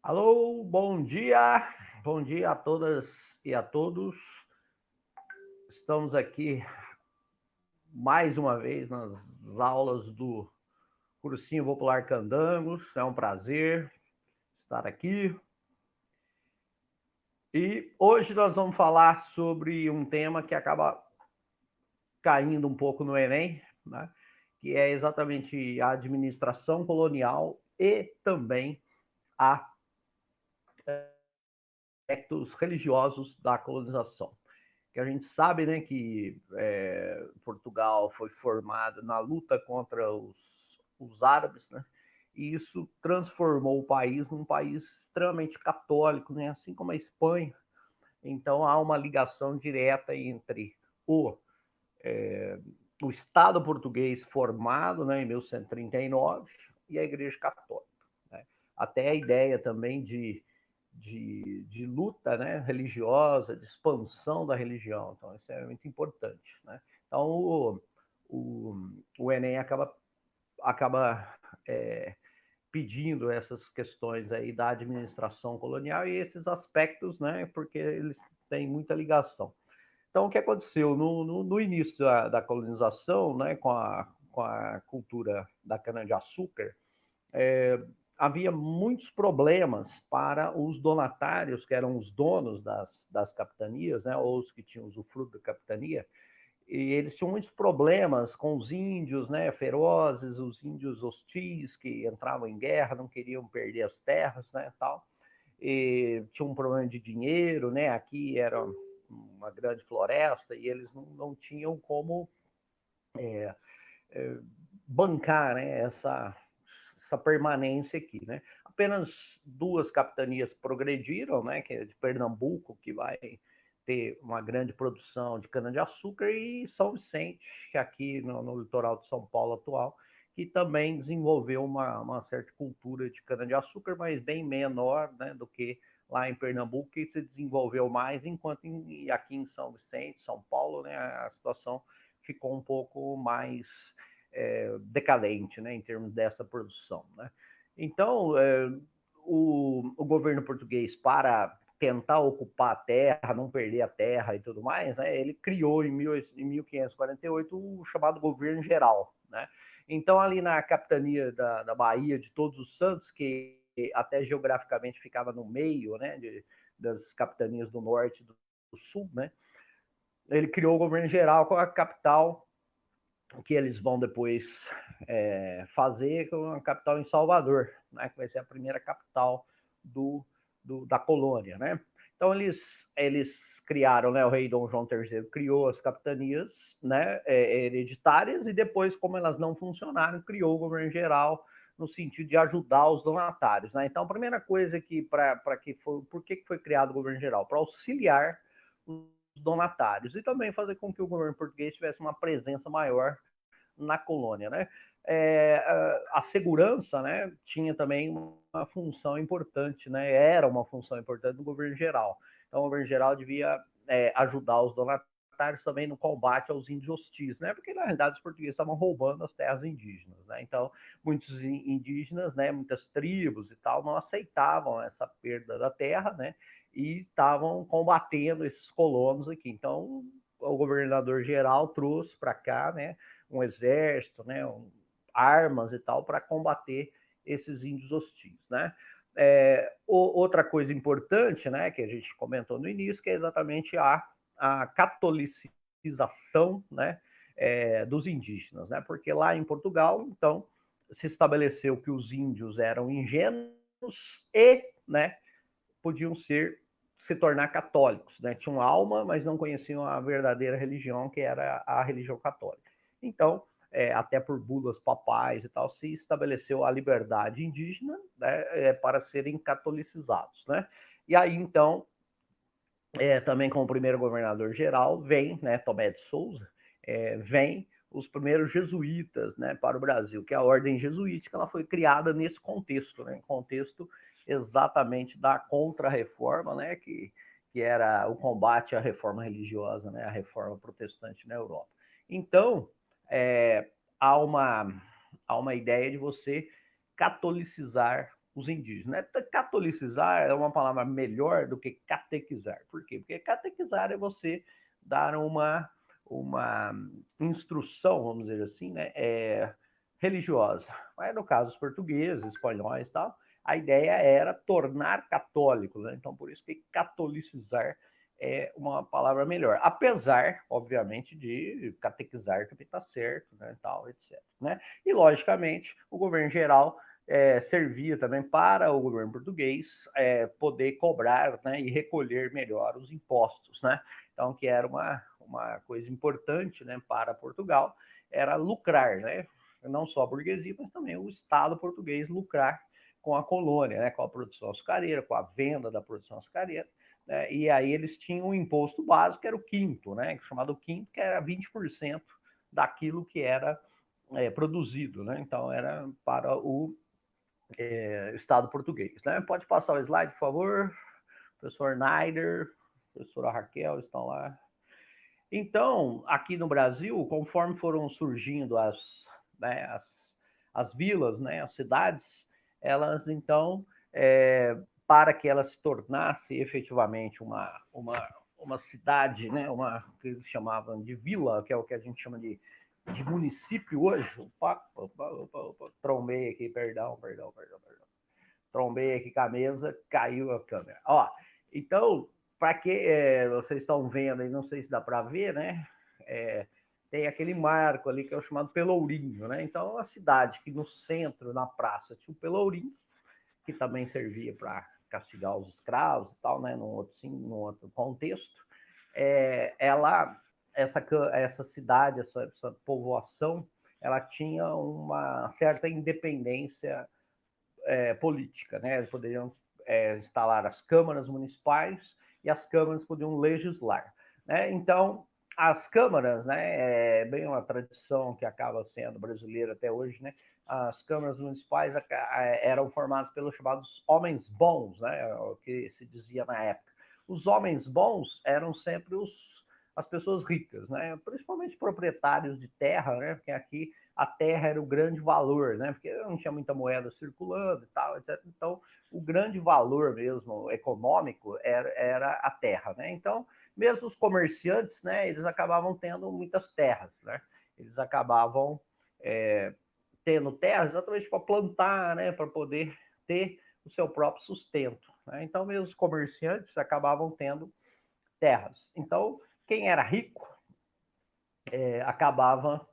Alô, bom dia a todas e a todos. Estamos aqui mais uma vez nas aulas do Cursinho Popular Candangos. É um prazer estar aqui. E hoje nós vamos falar sobre um tema que acaba caindo um pouco no Enem, né? Que é exatamente a administração colonial e também aspectos religiosos da colonização. Que a gente sabe, né, que Portugal foi formado na luta contra os árabes, né, e isso transformou o país num país extremamente católico, né, assim como a Espanha. Então há uma ligação direta entre o Estado português formado, né, em 1139 e a Igreja Católica, né? Até a ideia também de luta, né, religiosa, de expansão da religião. Então, isso é muito importante, né? Então, o Enem acaba pedindo essas questões aí da administração colonial e esses aspectos, né, porque eles têm muita ligação. Então, o que aconteceu? No início da colonização, né, com a cultura da cana-de-açúcar, havia muitos problemas para os donatários, que eram os donos das capitanias, né, ou os que tinham usufruto da capitania, e eles tinham muitos problemas com os índios, né, ferozes, os índios hostis que entravam em guerra, não queriam perder as terras, né, tal. E tinha um problema de dinheiro, né, aqui era uma grande floresta e eles não tinham como bancar, né, essa permanência aqui, né? Apenas duas capitanias progrediram, né, que é de Pernambuco, que vai ter uma grande produção de cana-de-açúcar, e São Vicente, que aqui no litoral de São Paulo atual, que também desenvolveu uma certa cultura de cana-de-açúcar, mas bem menor, né, do que lá em Pernambuco, que se desenvolveu mais, enquanto aqui em São Vicente, São Paulo, né, a situação ficou um pouco mais decadente, né, em termos dessa produção, né? Então, o governo português, para tentar ocupar a terra, não perder a terra e tudo mais, né, ele criou em 1548 o chamado governo geral, né? Então, ali na capitania da Bahia de Todos os Santos, que até geograficamente ficava no meio, né, das capitanias do norte e do sul, né, ele criou o governo geral com a capital que eles vão depois fazer com a capital em Salvador, né, que vai ser a primeira capital da colônia, né? Então eles criaram, né, o rei Dom João III criou as capitanias, né, hereditárias, e depois, como elas não funcionaram, criou o governo geral no sentido de ajudar os donatários, né? Então a primeira coisa que por que foi criado o governo geral? Para auxiliar os donatários e também fazer com que o governo português tivesse uma presença maior na colônia, né? A segurança, né, tinha também uma função importante, né? Era uma função importante do governo geral. Então, o governo geral devia ajudar os donatários também no combate aos índios hostis, né? Porque na realidade os portugueses estavam roubando as terras indígenas, né? Então, muitos indígenas, né, muitas tribos e tal, não aceitavam essa perda da terra, né? E estavam combatendo esses colonos aqui. Então, o governador geral trouxe para cá, né, um exército, né, armas e tal, para combater esses índios hostis, né? Outra coisa importante, né, que a gente comentou no início, que é exatamente a catolicização, né, dos indígenas, né? Porque lá em Portugal, então, se estabeleceu que os índios eram ingênuos e, né, podiam se tornar católicos, né? Tinham alma, mas não conheciam a verdadeira religião, que era a religião católica. Então, até por bulas papais e tal, se estabeleceu a liberdade indígena, né, para serem catolicizados, né? E aí, então, também com o primeiro governador geral, vem, né, Tomé de Souza, vem os primeiros jesuítas, né, para o Brasil, que a ordem jesuítica ela foi criada nesse contexto, né, contexto exatamente da contra-reforma, né, que era o combate à reforma religiosa, né, a reforma protestante na Europa. Então, há, uma, há uma ideia de você catolicizar os indígenas. Né? Catolicizar é uma palavra melhor do que catequizar. Por quê? Porque catequizar é você dar uma instrução, vamos dizer assim, né? Religiosa. Mas no caso dos portugueses, espanhóis e tal, a ideia era tornar católicos. Né? Então, por isso que catolicizar é uma palavra melhor. Apesar, obviamente, de catequizar também está certo, né, tal, etc. Né? E, logicamente, o governo geral servia também para o governo português poder cobrar, né, e recolher melhor os impostos. Né? Então, que era uma coisa importante, né, para Portugal, era lucrar, né? Não só a burguesia, mas também o Estado português lucrar com a colônia, né, com a produção açucareira, com a venda da produção açucareira. Né? E aí eles tinham um imposto básico, que era o quinto, né, chamado quinto, que era 20% daquilo que era produzido. Né? Então, era para o Estado português. Né? Pode passar o slide, por favor. Professor Naider, professora Raquel estão lá. Então, aqui no Brasil, conforme foram surgindo né, as vilas, né, as cidades, elas então, para que ela se tornasse efetivamente uma cidade, né, que eles chamavam de vila, que é o que a gente chama de município hoje. Opa, trombei aqui, perdão. Trombei aqui com a mesa, caiu a câmera. Ó, então, para que vocês estão vendo aí, não sei se dá para ver, né? Tem aquele marco ali que é o chamado Pelourinho, né? Então, a cidade que no centro, na praça, tinha o Pelourinho, que também servia para castigar os escravos e tal, né? Num outro contexto. Essa cidade, essa povoação, ela tinha uma certa independência política, né? Eles poderiam instalar as câmaras municipais e as câmaras podiam legislar, né? Então, as câmaras, né, é bem uma tradição que acaba sendo brasileira até hoje, né? As câmaras municipais eram formadas pelos chamados homens bons, né? O que se dizia na época. Os homens bons eram sempre as pessoas ricas, né? Principalmente proprietários de terra, né? Porque aqui a terra era o grande valor, né? Porque não tinha muita moeda circulando e tal, etc. Então, o grande valor mesmo econômico era a terra, né? Então, mesmo os comerciantes, né? Eles acabavam tendo muitas terras, né? Eles acabavam tendo terra exatamente para plantar, né? Para poder ter o seu próprio sustento. Né? Então, mesmo os comerciantes acabavam tendo terras. Então, quem era rico acabava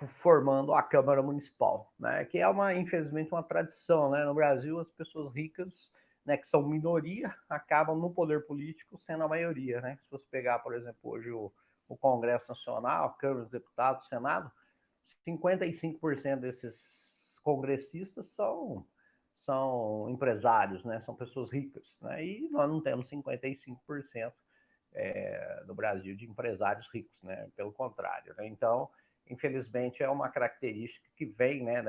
formando a Câmara Municipal, né? Que é infelizmente, uma tradição, né? No Brasil, as pessoas ricas, né, que são minoria, acabam no poder político sendo a maioria, né? Se você pegar, por exemplo, hoje o Congresso Nacional, a Câmara dos Deputados, o Senado, 55% desses congressistas são empresários, né? São pessoas ricas, né? E nós não temos 55% no Brasil de empresários ricos, né? Pelo contrário, né? Então, infelizmente, é uma característica que vem, né,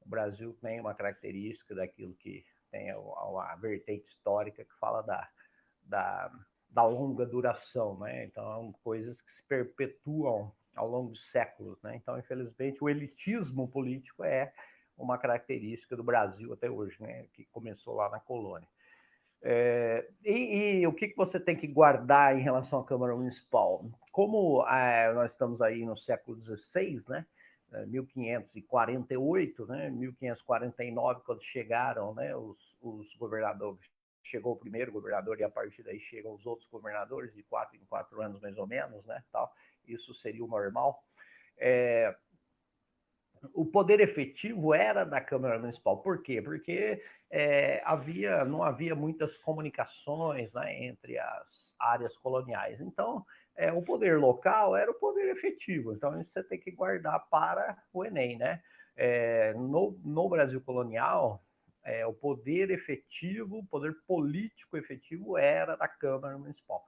o Brasil tem uma característica daquilo que tem a vertente histórica que fala da longa duração, né? Então, coisas que se perpetuam ao longo de séculos, né? Então, infelizmente, o elitismo político é uma característica do Brasil até hoje, né? Que começou lá na colônia. E o que você tem que guardar em relação à Câmara Municipal? Como nós estamos aí no século XVI, né? 1548, né? 1549, quando chegaram, né, os governadores, chegou o primeiro governador e a partir daí chegam os outros governadores de 4 em 4 anos, mais ou menos, né? Tal. Isso seria o normal. O poder efetivo era da Câmara Municipal. Por quê? Porque não havia muitas comunicações, né, entre as áreas coloniais. Então, o poder local era o poder efetivo. Então, isso você tem que guardar para o Enem, né? No Brasil colonial, o poder efetivo, o poder político efetivo era da Câmara Municipal.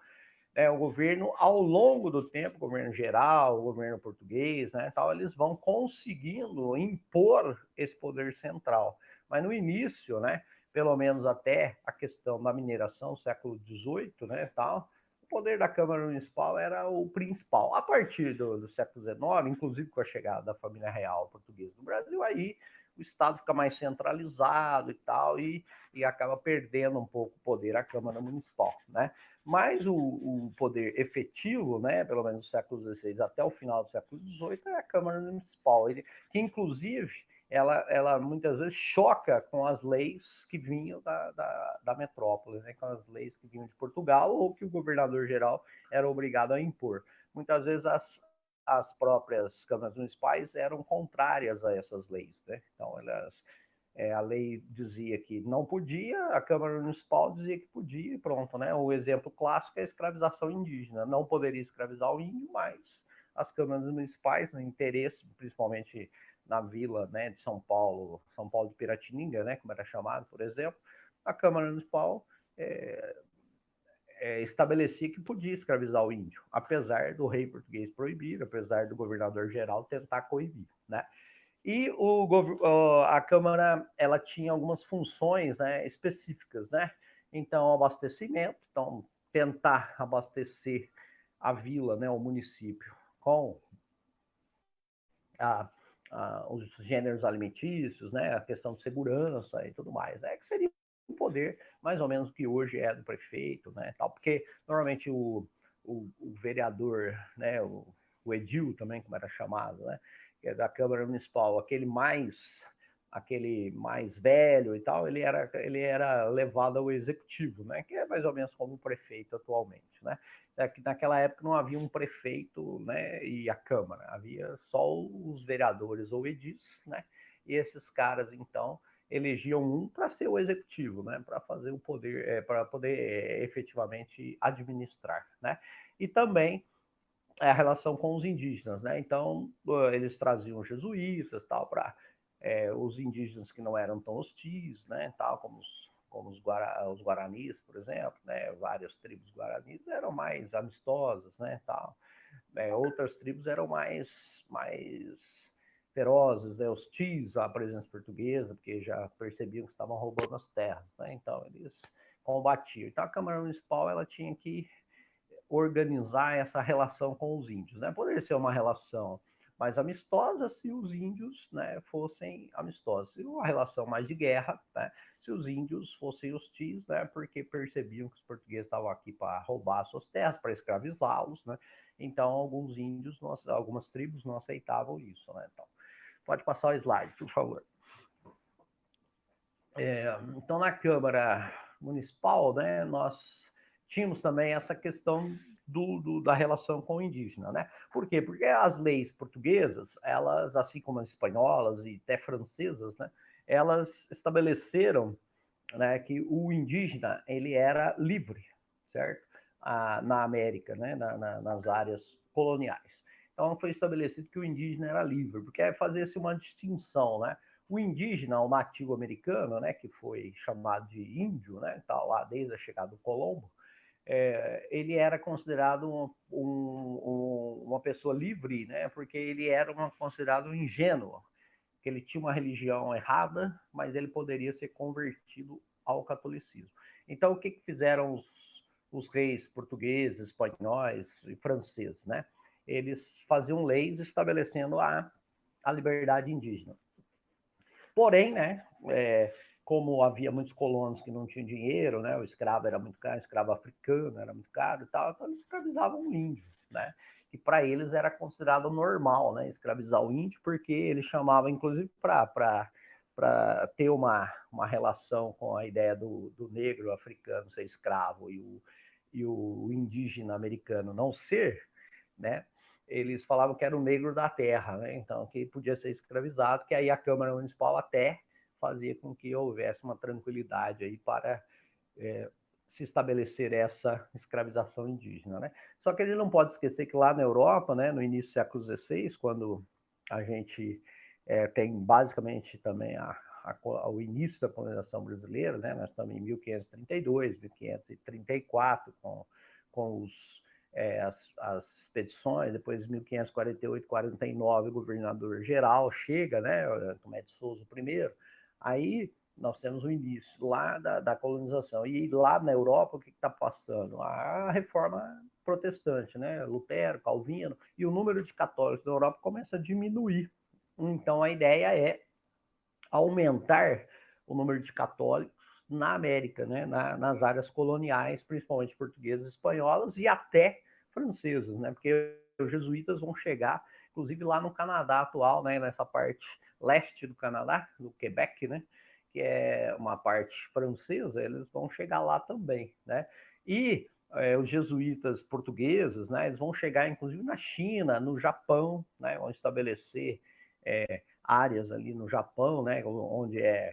O governo, ao longo do tempo, o governo geral, o governo português, né, tal, eles vão conseguindo impor esse poder central. Mas no início, né, pelo menos até a questão da mineração, século XVIII, né, tal, o poder da Câmara Municipal era o principal. A partir do século XIX, inclusive com a chegada da família real portuguesa no Brasil, aí o Estado fica mais centralizado e tal, e acaba perdendo um pouco o poder à Câmara Municipal, né? Mas o poder efetivo, né, pelo menos do século XVI até o final do século XVIII, é a Câmara Municipal, que inclusive ela muitas vezes choca com as leis que vinham da metrópole, né, com as leis que vinham de Portugal ou que o governador-geral era obrigado a impor. Muitas vezes as próprias câmaras municipais eram contrárias a essas leis, né? Então, a lei dizia que não podia, a Câmara Municipal dizia que podia, e pronto, né? O exemplo clássico é a escravização indígena. Não poderia escravizar o índio, mas as câmaras municipais, no interesse, principalmente na vila, né, de São Paulo de Piratininga, né, como era chamado, por exemplo, a Câmara Municipal estabelecia que podia escravizar o índio, apesar do rei português proibir, apesar do governador-geral tentar coibir, né? E a Câmara, ela tinha algumas funções, né, específicas, né? Então, abastecimento, então, tentar abastecer a vila, né, o município, com os gêneros alimentícios, né, a questão de segurança e tudo mais. Que seria o poder, mais ou menos, que hoje é do prefeito, né, tal, porque normalmente o vereador, né, o edil também, como era chamado, né, que é da Câmara Municipal, aquele mais velho e tal, ele era levado ao executivo, né, que é mais ou menos como o prefeito atualmente, né. Naquela época não havia um prefeito, né, e a Câmara, havia só os vereadores ou edis, né, e esses caras, então, elegiam um para ser o executivo, né, para fazer o poder, para poder efetivamente administrar, né, e também a relação com os indígenas, né, então eles traziam jesuítas, tal, para os indígenas que não eram tão hostis, né, tal, como os guaranis, por exemplo, né, várias tribos guaranis eram mais amistosas, né, tal. Outras tribos eram mais ferozes, né, hostis à presença portuguesa, porque já percebiam que estavam roubando as terras, né, então eles combatiam. Então a Câmara Municipal ela tinha que organizar essa relação com os índios, né? Poderia ser uma relação mais amistosa se os índios, né, fossem amistosos, e uma relação mais de guerra, né, se os índios fossem hostis, né, porque percebiam que os portugueses estavam aqui para roubar suas terras, para escravizá-los, né? Então alguns índios, algumas tribos não aceitavam isso, né? Então, pode passar o slide, por favor. Então, na Câmara Municipal, né, nós tínhamos também essa questão da relação com o indígena, né? Por quê? Porque as leis portuguesas, elas, assim como as espanholas e até francesas, né, elas estabeleceram, né, que o indígena ele era livre, certo? Na América, né, nas áreas coloniais. Então foi estabelecido que o indígena era livre, porque fazia-se uma distinção, né? O indígena, o nativo americano, né, que foi chamado de índio, né, tá lá desde a chegada do Colombo, ele era considerado uma pessoa livre, né, porque ele era considerado ingênuo, que ele tinha uma religião errada, mas ele poderia ser convertido ao catolicismo. Então, o que fizeram os reis portugueses, espanhóis e franceses, né? Eles faziam leis estabelecendo a liberdade indígena. Porém, né, como havia muitos colonos que não tinham dinheiro, né, o escravo era muito caro, o escravo africano era muito caro e tal, então eles escravizavam o índio, né, e para eles era considerado normal, né, escravizar o índio, porque eles chamavam, inclusive, para ter uma relação com a ideia do negro africano ser escravo e o indígena americano não ser, né, eles falavam que era o negro da terra, né? Então que podia ser escravizado, que aí a Câmara Municipal até fazia com que houvesse uma tranquilidade aí para se estabelecer essa escravização indígena, né? Só que ele não pode esquecer que lá na Europa, né, no início do século XVI, quando a gente tem basicamente também o início da colonização brasileira, né? Nós estamos em 1532, 1534 com as expedições, depois 1548, 49, o governador geral chega, né, Tomé de Souza I, aí nós temos o início lá da colonização, e lá na Europa o que está passando? A reforma protestante, né, Lutero, Calvino, e o número de católicos da Europa começa a diminuir, então a ideia é aumentar o número de católicos na América, né, nas áreas coloniais, principalmente portuguesas, espanholas e até francesas, né, porque os jesuítas vão chegar, inclusive lá no Canadá atual, né, nessa parte leste do Canadá, do Quebec, né, que é uma parte francesa, eles vão chegar lá também, né, e os jesuítas portugueses, né, eles vão chegar inclusive na China, no Japão, né, vão estabelecer áreas ali no Japão, né, onde é,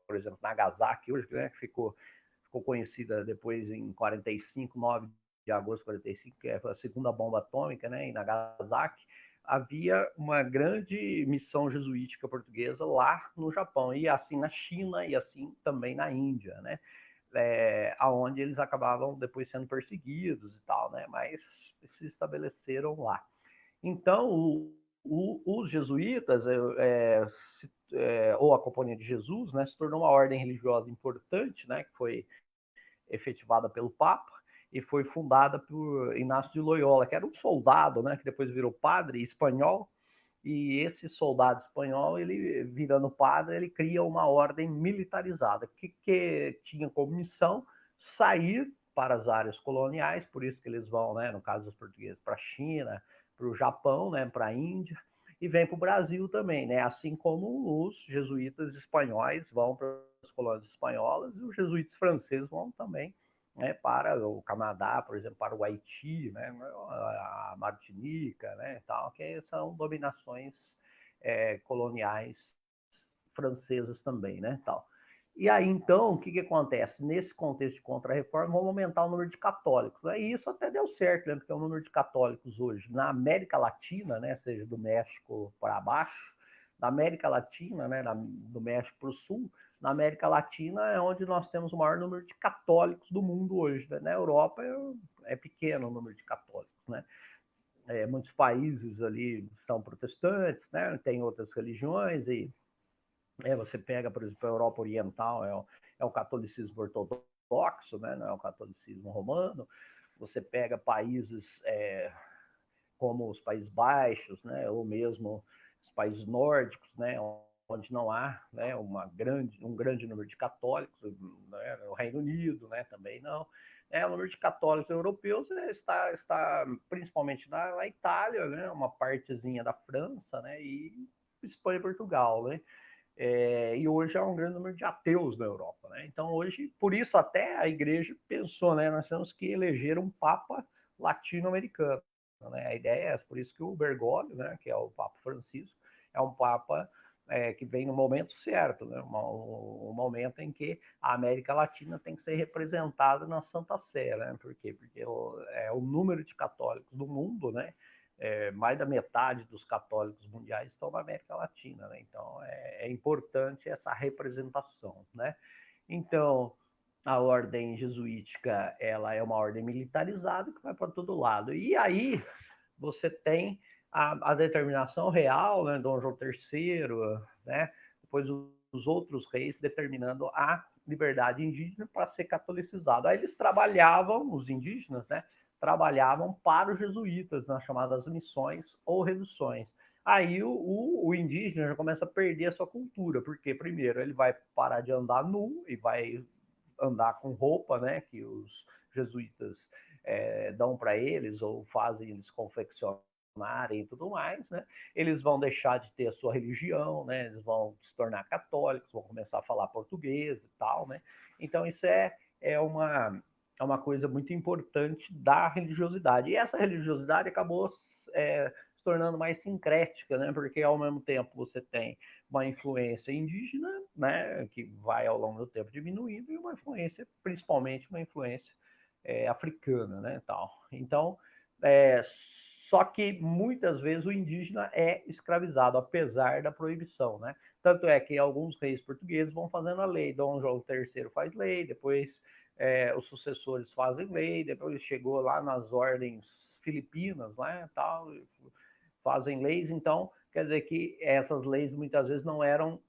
por exemplo, Nagasaki hoje, né, que ficou conhecida depois em 45, 9 de agosto de 45, que é a segunda bomba atômica, né, em Nagasaki. Havia uma grande missão jesuítica portuguesa lá no Japão, e assim na China, e assim também na Índia, né, aonde eles acabavam depois sendo perseguidos e tal, né, mas se estabeleceram lá. Então, os jesuítas, ou a Companhia de Jesus, né, se tornou uma ordem religiosa importante, né, que foi efetivada pelo Papa e foi fundada por Inácio de Loyola, que era um soldado, né, que depois virou padre espanhol. E esse soldado espanhol, ele virando padre, ele cria uma ordem militarizada que tinha como missão sair para as áreas coloniais, por isso que eles vão, né, no caso dos portugueses, para a China, para o Japão, né, para a Índia, e vem para o Brasil também, né, assim como os jesuítas espanhóis vão para as colônias espanholas e os jesuítas franceses vão também, né, para o Canadá, por exemplo, para o Haiti, né, a Martinica, né, tal, que são dominações coloniais francesas também, né, tal. E aí, então, o que acontece? Nesse contexto de contra-reforma, vamos aumentar o número de católicos. Né? E isso até deu certo, né? Porque o número de católicos hoje na América Latina, né, seja do México para baixo, da América Latina, né, do México para o sul, na América Latina é onde nós temos o maior número de católicos do mundo hoje. Né? Na Europa é pequeno o número de católicos, né? Muitos países ali são protestantes, né? Tem outras religiões e você pega, por exemplo, a Europa Oriental, é o catolicismo ortodoxo, né? Não é o catolicismo romano. Você pega países como os Países Baixos, né? Ou mesmo os países nórdicos, né? Onde não há, né, um grande número de católicos, né, o Reino Unido, né, também não. O número de católicos europeus está principalmente na Itália, né, uma partezinha da França, né, e Espanha e Portugal, né. E hoje há um grande número de ateus na Europa, né. Então hoje, por isso até a Igreja pensou, né, nós temos que eleger um Papa latino-americano, né. A ideia é essa, por isso que o Bergoglio, né, que é o Papa Francisco, é um Papa que vem no momento certo, né? Um momento em que a América Latina tem que ser representada na Santa Sé, né? Por quê? Porque o número de católicos do mundo, né? Mais da metade dos católicos mundiais estão na América Latina, né? Então é importante essa representação, né? Então a ordem jesuítica, ela é uma ordem militarizada que vai para todo lado. E aí você tem a determinação real, né, Dom João III, né, depois os outros reis determinando a liberdade indígena para ser catolicizado. Aí eles trabalhavam, os indígenas, né, trabalhavam para os jesuítas nas chamadas missões ou reduções. Aí o indígena já começa a perder a sua cultura, porque primeiro ele vai parar de andar nu e vai andar com roupa, né, que os jesuítas dão para eles ou fazem eles confeccionarem e tudo mais, né? Eles vão deixar de ter a sua religião, né? Eles vão se tornar católicos, vão começar a falar português e tal, né? Então isso é uma coisa muito importante da religiosidade. E essa religiosidade acabou se tornando mais sincrética, né? Porque ao mesmo tempo você tem uma influência indígena, né? Que vai ao longo do tempo diminuindo, e uma influência, principalmente uma influência africana, né, tal. Então, só que muitas vezes o indígena é escravizado, apesar da proibição, né? Tanto é que alguns reis portugueses vão fazendo a lei. Dom João III faz lei, depois os sucessores fazem lei, depois chegou lá nas ordens filipinas, né, tal, fazem leis. Então, quer dizer que essas leis muitas vezes não eram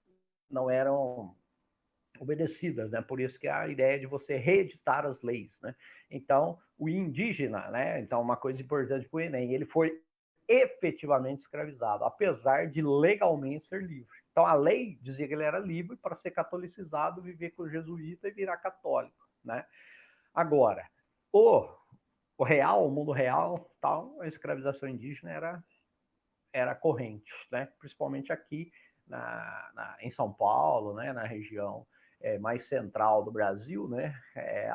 obedecidas, né? Por isso que a ideia de você reeditar as leis, né? Então, o indígena, né? Então, uma coisa importante para o Enem, ele foi efetivamente escravizado, apesar de legalmente ser livre, Então, a lei dizia que ele era livre para ser catolicizado, viver com o jesuíta e virar católico, né? Agora, o mundo real, tal, a escravização indígena era corrente, né? Principalmente aqui em São Paulo, né? Na região mais central do Brasil, né?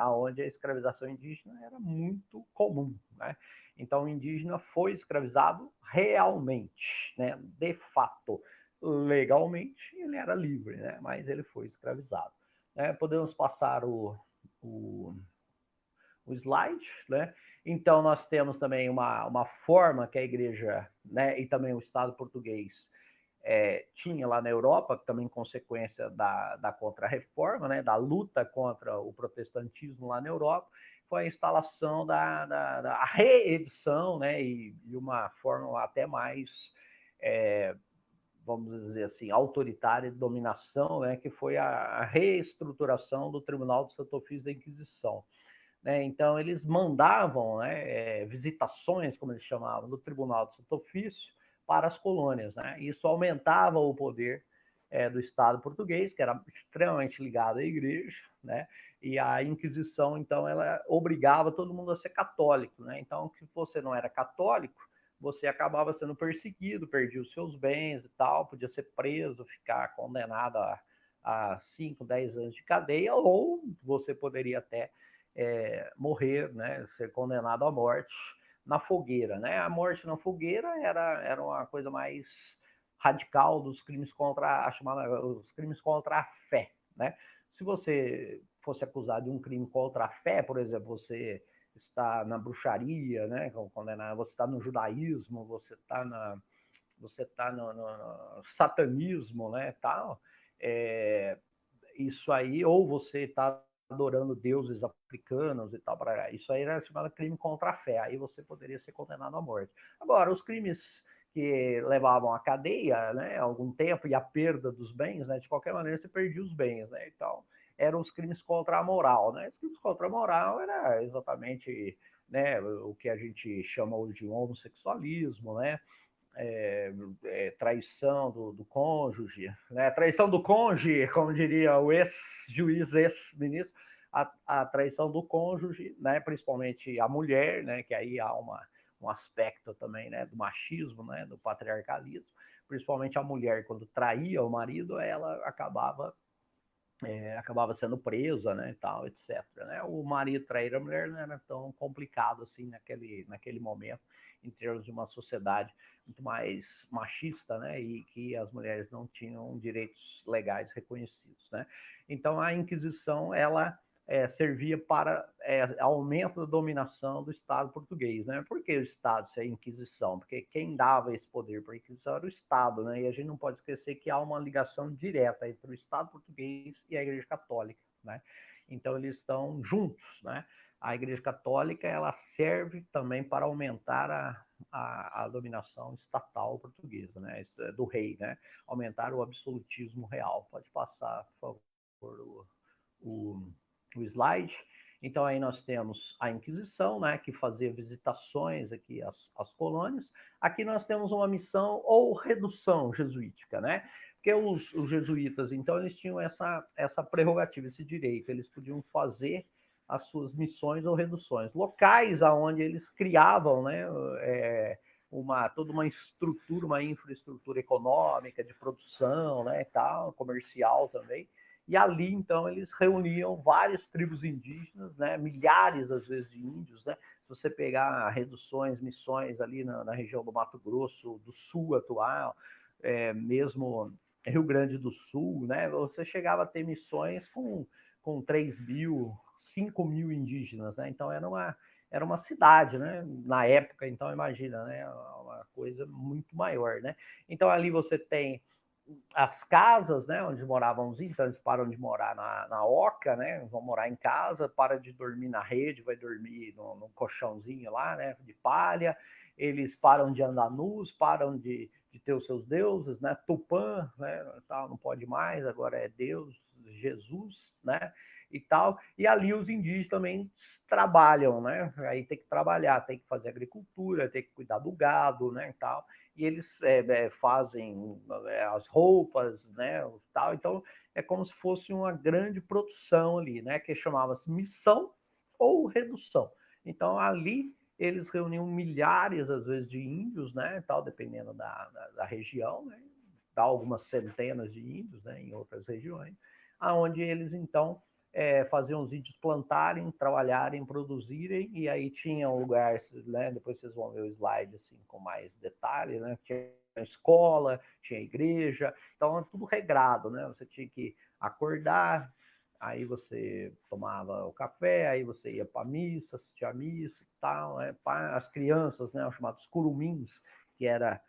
Onde a escravização indígena era muito comum, né? Então, o indígena foi escravizado realmente, né? De fato, legalmente, ele era livre, né? Mas ele foi escravizado. Podemos passar o slide, né? Então, nós temos também uma forma que a igreja, né, e também o Estado português tinha lá na Europa, também consequência da Contra-Reforma, né, da luta contra o protestantismo lá na Europa, foi a instalação da reedição, né, e uma forma até mais, vamos dizer assim, autoritária de dominação, né, que foi a reestruturação do Tribunal do Santo Ofício da Inquisição. Né? Então, eles mandavam, né, visitações, como eles chamavam, do Tribunal do Santo Ofício para as colônias. Né? Isso aumentava o poder do Estado português, que era extremamente ligado à igreja, né? E a Inquisição, então, ela obrigava todo mundo a ser católico. Né? Então, se você não era católico, você acabava sendo perseguido, perdia os seus bens e tal, podia ser preso, ficar condenado a 5, 10 anos de cadeia, ou você poderia até morrer, né, ser condenado à morte na fogueira, né? A morte na fogueira era uma coisa mais radical dos crimes contra os crimes contra a fé, né? Se você fosse acusado de um crime contra a fé, por exemplo, você está na bruxaria, né, condenado, você está no judaísmo, você está no satanismo, né, tal, isso aí, ou você está adorando deuses africanos e tal, isso aí era chamado crime contra a fé, aí você poderia ser condenado à morte. Agora, os crimes que levavam à cadeia, né, algum tempo, e a perda dos bens, né, de qualquer maneira você perdia os bens, né, então eram os crimes contra a moral, né, os crimes contra a moral era exatamente, né, o que a gente chama hoje de homossexualismo, né, traição do cônjuge, né? Traição do cônjuge, como diria o ex-juiz, ex-ministro, a traição do cônjuge, né? Principalmente a mulher, né? Que aí há um aspecto também, né? Do machismo, né? Do patriarcalismo, principalmente a mulher quando traía o marido, ela acabava sendo presa, né, e tal, etc. Né? O marido trair a mulher não era tão complicado assim naquele momento, em termos de uma sociedade muito mais machista, né, e que as mulheres não tinham direitos legais reconhecidos, né. Então a Inquisição ela servia para aumento da dominação do Estado português, né? Por que o Estado, se é a Inquisição? Porque quem dava esse poder para a Inquisição era o Estado, né? E a gente não pode esquecer que há uma ligação direta entre o Estado português e a Igreja Católica, né? Então eles estão juntos, né? A Igreja Católica ela serve também para aumentar a dominação estatal portuguesa, né? Do rei, né? Aumentar o absolutismo real. Pode passar, por favor, o slide. Então, aí nós temos a Inquisição, né, que fazia visitações aqui às colônias. Aqui nós temos uma missão ou redução jesuítica, né? Porque os jesuítas, então, eles tinham essa prerrogativa, esse direito. Eles podiam fazer as suas missões ou reduções. Locais aonde eles criavam, né, toda uma estrutura, uma infraestrutura econômica, de produção, né, e tal, comercial também. E ali, então, eles reuniam várias tribos indígenas, né? Milhares, às vezes, de índios. Né? Se você pegar reduções, missões ali na região do Mato Grosso do Sul atual, mesmo Rio Grande do Sul, né? Você chegava a ter missões com 3 mil, 5 mil indígenas. Né? Então, era uma cidade, né? Na época, então, imagina, né? Uma coisa muito maior. Né? Então, ali você tem as casas, né, onde moravam os índios, então eles param de morar na oca, né, vão morar em casa, para de dormir na rede, vai dormir no colchãozinho lá, né, de palha, eles param de andar nus, param de ter os seus deuses, né, Tupã, né, tal, não pode mais, agora é Deus, Jesus, né, e tal, e ali os indígenas também trabalham, né, aí tem que trabalhar, tem que fazer agricultura, tem que cuidar do gado, né, e tal, e eles fazem as roupas, né, tal. Então é como se fosse uma grande produção ali, né, que chamava-se missão ou redução. Então ali eles reuniam milhares, às vezes, de índios, né, tal, dependendo da região, né, algumas centenas de índios, né, em outras regiões, aonde eles então faziam os índios plantarem, trabalharem, produzirem, e aí tinha um lugar, né, depois vocês vão ver o slide assim com mais detalhe, né, tinha escola, tinha igreja, então é tudo regrado, né, você tinha que acordar, aí você tomava o café, aí você ia para a missa, assistia a missa e tal, né, as crianças, né, os chamados curumins, que era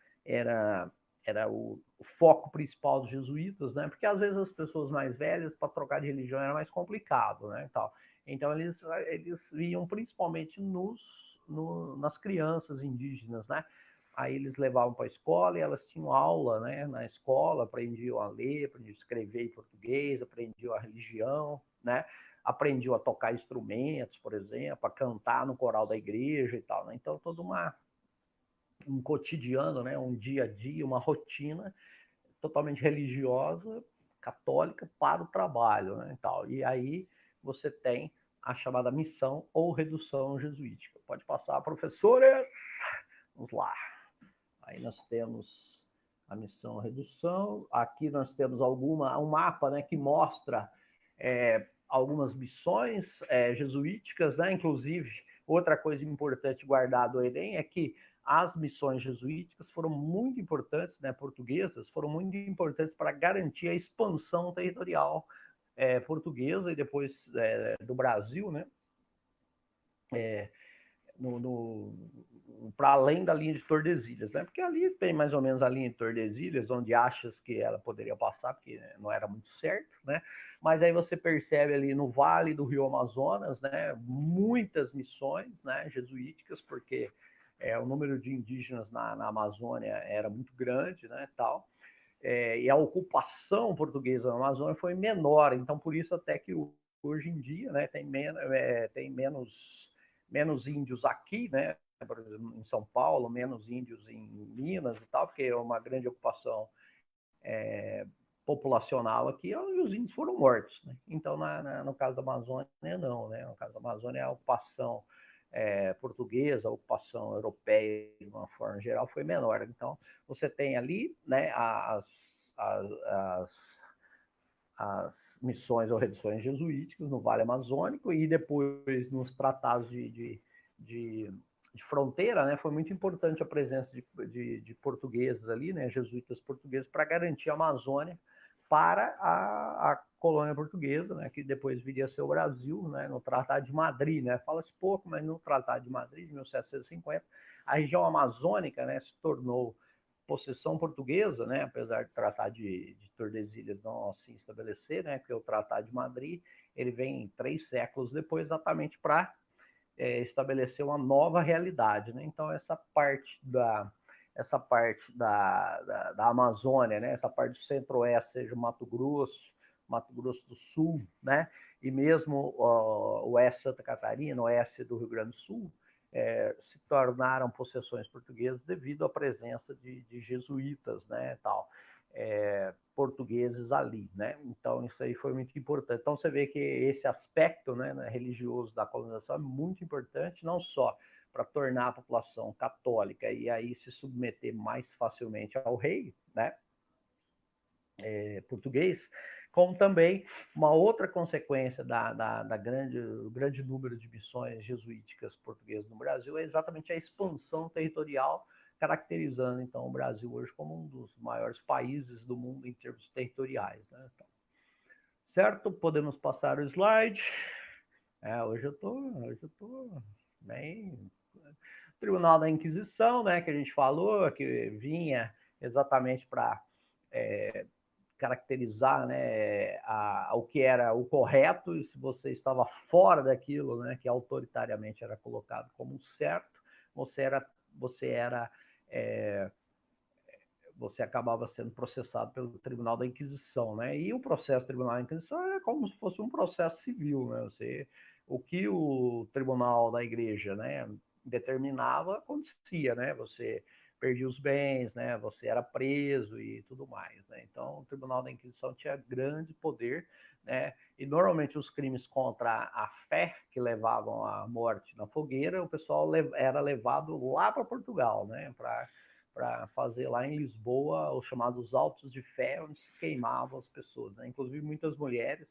era o foco principal dos jesuítas, né? Porque às vezes as pessoas mais velhas, para trocar de religião, era mais complicado, né? Tal. Então eles iam principalmente nas crianças indígenas, né? Aí eles levavam para a escola e elas tinham aula, né? Na escola, aprendiam a ler, aprendiam a escrever em português, aprendiam a religião, né? Aprendiam a tocar instrumentos, por exemplo, a cantar no coral da igreja e tal, né? Então toda um cotidiano, né, um dia a dia, uma rotina totalmente religiosa, católica para o trabalho, né, e tal. E aí você tem a chamada missão ou redução jesuítica. Pode passar, professores. Vamos lá. Aí nós temos a missão redução. Aqui nós temos um mapa, né, que mostra algumas missões jesuíticas, né? Inclusive, outra coisa importante guardado aí é que as missões jesuíticas foram muito importantes, né, portuguesas, foram muito importantes para garantir a expansão territorial portuguesa e depois do Brasil, né? Para além da linha de Tordesilhas, né? Porque ali tem mais ou menos a linha de Tordesilhas, onde achas que ela poderia passar, porque não era muito certo, né? Mas aí você percebe ali no Vale do Rio Amazonas, né? Muitas missões, né? Jesuíticas, porque o número de indígenas na Amazônia era muito grande, né? Tal. E a ocupação portuguesa na Amazônia foi menor, então por isso até que hoje em dia, né? Tem menos índios aqui, né? Por exemplo, em São Paulo, menos índios em Minas e tal, porque é uma grande ocupação populacional aqui, onde os índios foram mortos. Né? Então, no caso da Amazônia, não. Né? No caso da Amazônia, a ocupação portuguesa, a ocupação europeia, de uma forma geral, foi menor. Então, você tem ali né, as missões ou reduções jesuíticas no Vale Amazônico e depois nos tratados de fronteira, né, foi muito importante a presença de portugueses ali, né, jesuítas portugueses, para garantir a Amazônia para a colônia portuguesa, né, que depois viria a ser o Brasil, né, no Tratado de Madrid, né, fala-se pouco, mas no Tratado de Madrid, de 1750, a região amazônica, né, se tornou possessão portuguesa, né, apesar de tratar de Tordesilhas não assim estabelecer, né, porque o Tratado de Madrid ele vem 3 séculos depois exatamente para estabelecer uma nova realidade, né? Então essa parte da Amazônia, né, essa parte do Centro-Oeste, seja Mato Grosso do Sul, né, e mesmo o oeste Santa Catarina, o oeste do Rio Grande do Sul, se tornaram possessões portuguesas devido à presença de jesuítas, né, tal, portugueses ali, né? Então isso aí foi muito importante. Então você vê que esse aspecto, né, religioso da colonização é muito importante, não só para tornar a população católica e aí se submeter mais facilmente ao rei, né, português, como também uma outra consequência do grande número de missões jesuíticas portuguesas no Brasil é exatamente a expansão territorial, caracterizando então o Brasil hoje como um dos maiores países do mundo em termos territoriais. Né? Então, certo? Podemos passar o slide. Hoje eu tô bem. O Tribunal da Inquisição, né, que a gente falou, que vinha exatamente para caracterizar né, o que era o correto e se você estava fora daquilo né, que autoritariamente era colocado como certo, você era você acabava sendo processado pelo Tribunal da Inquisição, né? E o processo do Tribunal da Inquisição é como se fosse um processo civil, né? O que o Tribunal da Igreja, né, determinava acontecia, né? perdia os bens, né? Você era preso e tudo mais, né? Então, o Tribunal da Inquisição tinha grande poder, né? E normalmente os crimes contra a fé que levavam à morte na fogueira, o pessoal era levado lá para Portugal, né? Para fazer lá em Lisboa os chamados autos de fé, onde se queimavam as pessoas, né? Inclusive muitas mulheres,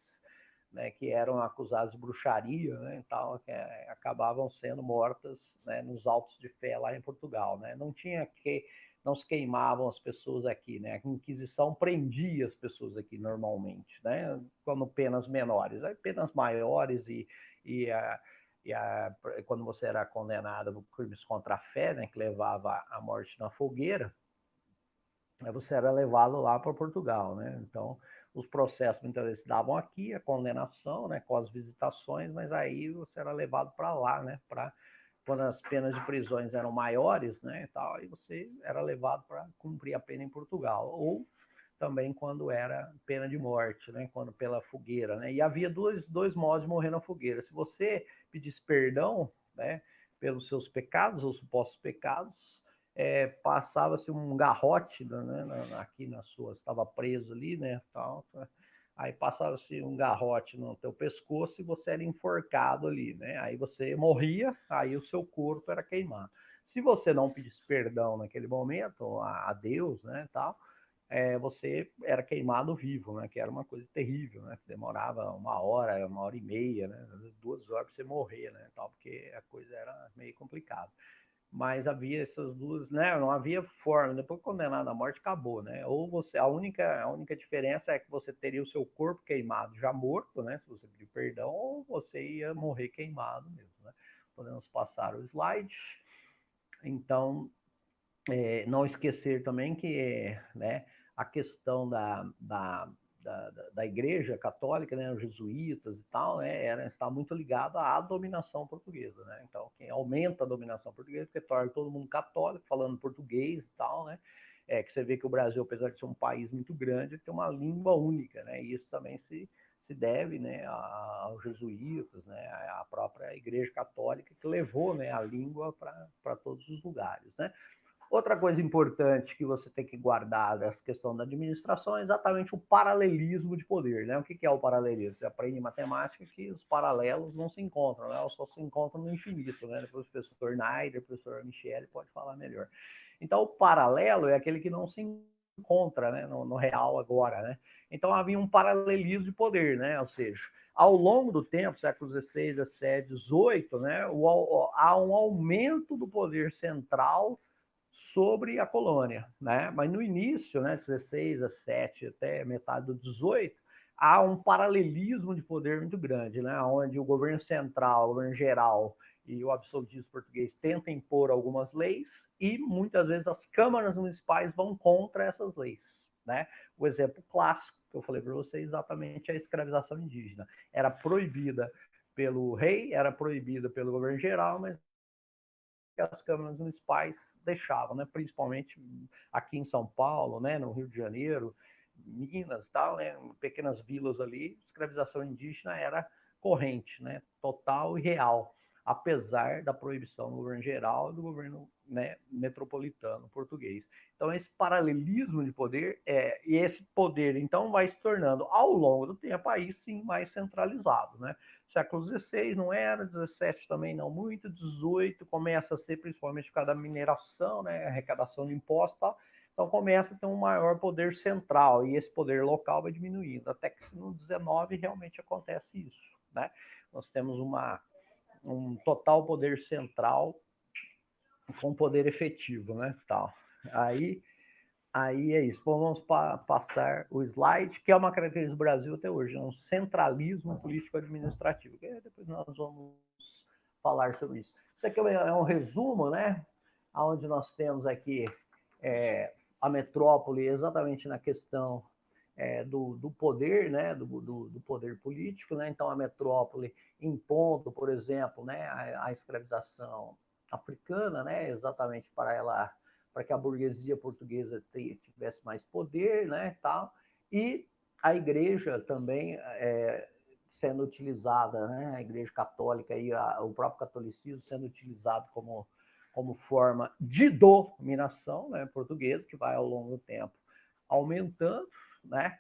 né, que eram acusadas de bruxaria, né, e tal, que acabavam sendo mortas, né, nos autos de fé lá em Portugal, né? Não se queimavam as pessoas aqui, né? A Inquisição prendia as pessoas aqui normalmente, né? Como penas menores, aí penas maiores e a, quando você era condenado por crimes contra a fé, né, que levava à morte na fogueira, você era levado lá para Portugal, né? Então, os processos muitas vezes davam aqui, a condenação, né, com as visitações, mas aí você era levado para lá, né, para quando as penas de prisões eram maiores, né, e tal, aí você era levado para cumprir a pena em Portugal, ou também quando era pena de morte, né, quando pela fogueira, né, e havia dois modos de morrer na fogueira. Se você pedisse perdão, né, pelos seus pecados ou supostos pecados, passava-se um garrote, né, aqui na sua, estava preso ali, né, tal, aí passava-se um garrote no teu pescoço e você era enforcado ali, né, aí você morria, aí o seu corpo era queimado. Se você não pedisse perdão naquele momento a Deus, né, tal, você era queimado vivo, né, que era uma coisa terrível, né, que demorava 1 hora e meia, né, 2 horas para você morrer, né, tal, porque a coisa era meio complicada. Mas havia essas duas, né? Não havia forma. Depois que condenado à morte, acabou, né? Ou você, a única diferença é que você teria o seu corpo queimado já morto, né? Se você pedir perdão, ou você ia morrer queimado mesmo, né? Podemos passar o slide. Então, não esquecer também que, né, a questão da Igreja Católica, né, os jesuítas e tal, né, está muito ligado à dominação portuguesa, né? Então, quem aumenta a dominação portuguesa, porque torna todo mundo católico, falando português e tal, né? Que você vê que o Brasil, apesar de ser um país muito grande, tem uma língua única, né? E isso também se deve, né, aos jesuítas, né, à própria Igreja Católica, que levou, né, a língua para todos os lugares, né? Outra coisa importante que você tem que guardar dessa questão da administração é exatamente o paralelismo de poder, né? O que é o paralelismo? Você aprende em matemática que os paralelos não se encontram, né? Eles só se encontram no infinito, né? Depois o professor Naider, o professor Michele pode falar melhor. Então, o paralelo é aquele que não se encontra, né, no real agora, né? Então, havia um paralelismo de poder, né? Ou seja, ao longo do tempo, séculos XVI, XVII, XVIII, né, há um aumento do poder central sobre a colônia, né? Mas no início, né, 16, 17 até metade do 18, há um paralelismo de poder muito grande, né? Onde o governo central, o governo geral e o absolutismo português tentam impor algumas leis e muitas vezes as câmaras municipais vão contra essas leis, né? O exemplo clássico que eu falei para vocês exatamente é a escravização indígena. Era proibida pelo rei, era proibida pelo governo geral, mas que as câmaras municipais deixavam, né? Principalmente aqui em São Paulo, né? No Rio de Janeiro, Minas, tal, né? Pequenas vilas ali, escravização indígena era corrente, né? Total e real, apesar da proibição do governo geral e do governo, né, metropolitano português. Então esse paralelismo de poder e esse poder então vai se tornando ao longo do tempo aí sim mais centralizado, né? Século XVI não era, 17 também não muito, 18 começa a ser principalmente por causa da mineração, né, arrecadação de impostos e tal, então começa a ter um maior poder central e esse poder local vai diminuindo, até que no 19 realmente acontece isso, né? Nós temos um total poder central com poder efetivo, né, tal. Aí é isso. Bom, vamos passar o slide, que é uma característica do Brasil até hoje, é um centralismo político-administrativo. Depois nós vamos falar sobre isso. Isso aqui é um resumo, né? Onde nós temos aqui a metrópole exatamente na questão do poder, né? Do poder político, né? Então a metrópole impondo, por exemplo, né? A escravização africana, né? Exatamente para que a burguesia portuguesa tivesse mais poder, né, tal, e a igreja também sendo utilizada, né, a igreja católica e o próprio catolicismo sendo utilizado como forma de dominação, né, portuguesa, que vai ao longo do tempo aumentando, né?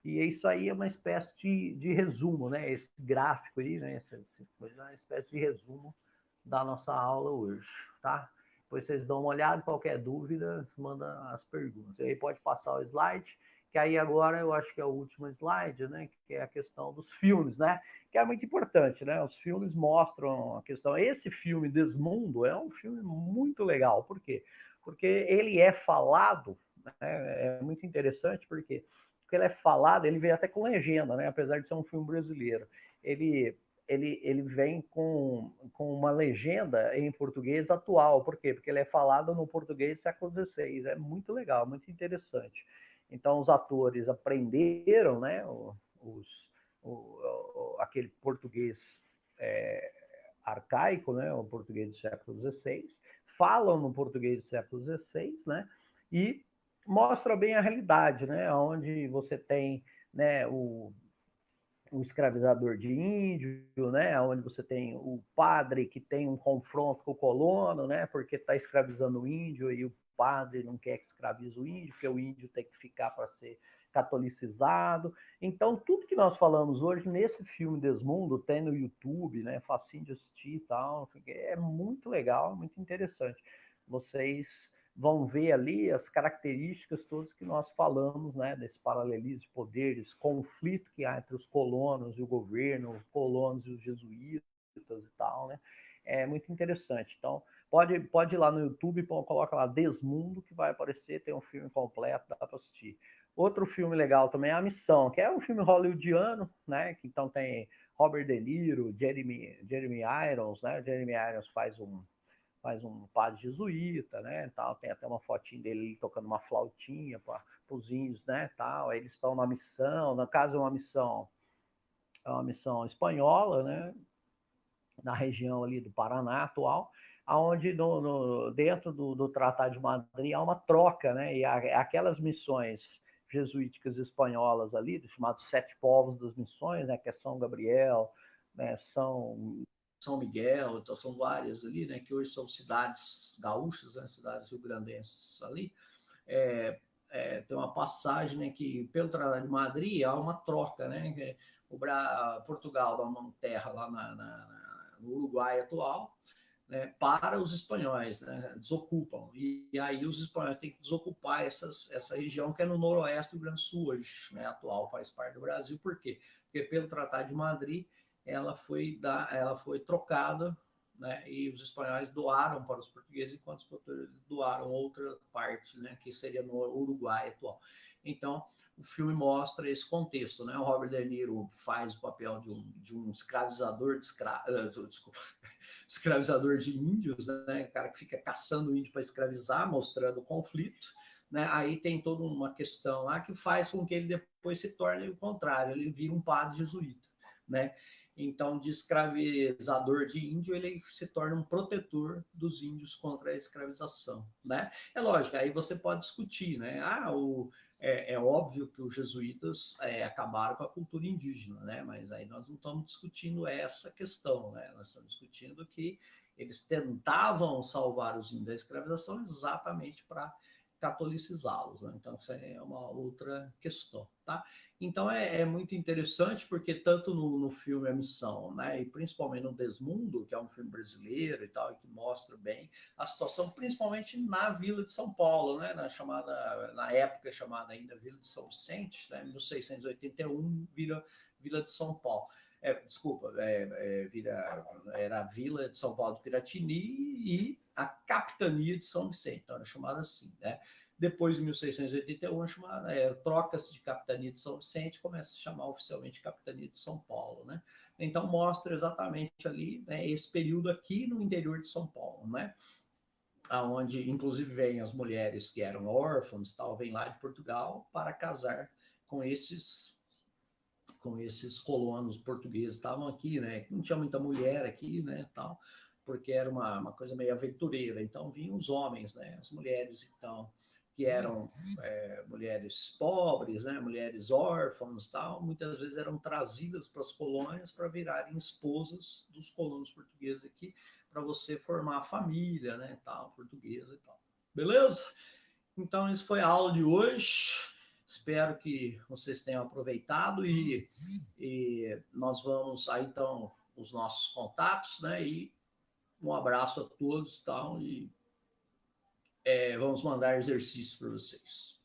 E isso aí é uma espécie de resumo, né? Esse gráfico aí, né? Essa coisa é uma espécie de resumo da nossa aula hoje, tá? Depois vocês dão uma olhada, qualquer dúvida, manda as perguntas. E aí pode passar o slide, que aí agora eu acho que é o último slide, né? Que é a questão dos filmes, né? Que é muito importante, né? Os filmes mostram a questão. Esse filme Desmundo é um filme muito legal. Por quê? Porque ele é falado, né? É muito interessante, porque ele é falado, ele vem até com legenda, né? Apesar de ser um filme brasileiro. Ele vem com uma legenda em português atual. Por quê? Porque ele é falado no português século XVI. É muito legal, muito interessante. Então, os atores aprenderam, né, aquele português arcaico, né, o português do século XVI, falam no português do século XVI, né, e mostra bem a realidade, né, onde você tem, né, o escravizador de índio, né, onde você tem o padre que tem um confronto com o colono, né, porque está escravizando o índio e o padre não quer que escravize o índio, porque o índio tem que ficar para ser catolicizado. Então, tudo que nós falamos hoje nesse filme Desmundo tem no YouTube, né, facinho de assistir e tal, é muito legal, muito interessante. Vocês vão ver ali as características todas que nós falamos, né, desse paralelismo de poderes, conflito que há entre os colonos e o governo, os colonos e os jesuítas e tal, né? É muito interessante. Então, pode ir lá no YouTube, coloca lá Desmundo, que vai aparecer, tem um filme completo, dá para assistir. Outro filme legal também é A Missão, que é um filme hollywoodiano, né? Que então tem Robert De Niro, Jeremy Irons, né? Jeremy Irons faz um padre jesuíta, né, tal, tem até uma fotinha dele tocando uma flautinha para os índios, né, tal, aí eles estão na missão, no caso é uma missão espanhola, né, na região ali do Paraná atual, aonde dentro do Tratado de Madrid há uma troca, né, e aquelas missões jesuíticas espanholas ali, dos chamados Sete Povos das Missões, né, que é São Gabriel, né, São Miguel, então são várias ali, né, que hoje são cidades gaúchas, né, cidades rio-grandenses ali, tem uma passagem, né, que pelo Tratado de Madrid há uma troca, né, Portugal dá uma terra lá no Uruguai atual, né, para os espanhóis, né, desocupam, e aí os espanhóis têm que desocupar essa região que é no noroeste do Rio Grande do Sul hoje, né, atual, faz parte do Brasil. Por quê? Porque pelo Tratado de Madrid ela foi trocada, né, e os espanhóis doaram para os portugueses, enquanto os portugueses doaram outra parte, né, que seria no Uruguai atual. Então, o filme mostra esse contexto, né? O Robert De Niro faz o papel de um escravizador escravizador de índios, né? O cara que fica caçando índio para escravizar, mostrando o conflito. Né? Aí tem toda uma questão lá que faz com que ele depois se torne o contrário, ele vira um padre jesuíta, né? Então, de escravizador de índio, ele se torna um protetor dos índios contra a escravização, né? É lógico, aí você pode discutir, né? É óbvio que os jesuítas acabaram com a cultura indígena, né? Mas aí nós não estamos discutindo essa questão, né? Nós estamos discutindo que eles tentavam salvar os índios da escravização exatamente para catolicizá-los, né? Então isso é uma outra questão, tá? Então muito interessante porque tanto no filme A Missão, né, e principalmente no Desmundo, que é um filme brasileiro e tal, e que mostra bem a situação, principalmente na Vila de São Paulo, né, na época chamada ainda Vila de São Vicente, né, 1681, Vila de São Paulo. Era a Vila de São Paulo de Piratini e a Capitania de São Vicente, então era chamada assim, né? Depois, em 1681, troca-se de Capitania de São Vicente, começa a se chamar oficialmente Capitania de São Paulo, né? Então, mostra exatamente ali, né, esse período aqui no interior de São Paulo, né? Onde, inclusive, vêm as mulheres que eram órfãs, tal, vêm lá de Portugal para casar com esses colonos portugueses estavam aqui, né? Não tinha muita mulher aqui, né? Tal, porque era uma coisa meio aventureira. Então vinham os homens, né? As mulheres, então que eram mulheres pobres, né, mulheres órfãs, tal, muitas vezes eram trazidas para as colônias para virarem esposas dos colonos portugueses aqui, para você formar a família, né, tal, portuguesa e tal. Beleza? Então, isso foi a aula de hoje. Espero que vocês tenham aproveitado e nós vamos aí, então, os nossos contatos, né, e um abraço a todos, tal, e vamos mandar exercícios para vocês.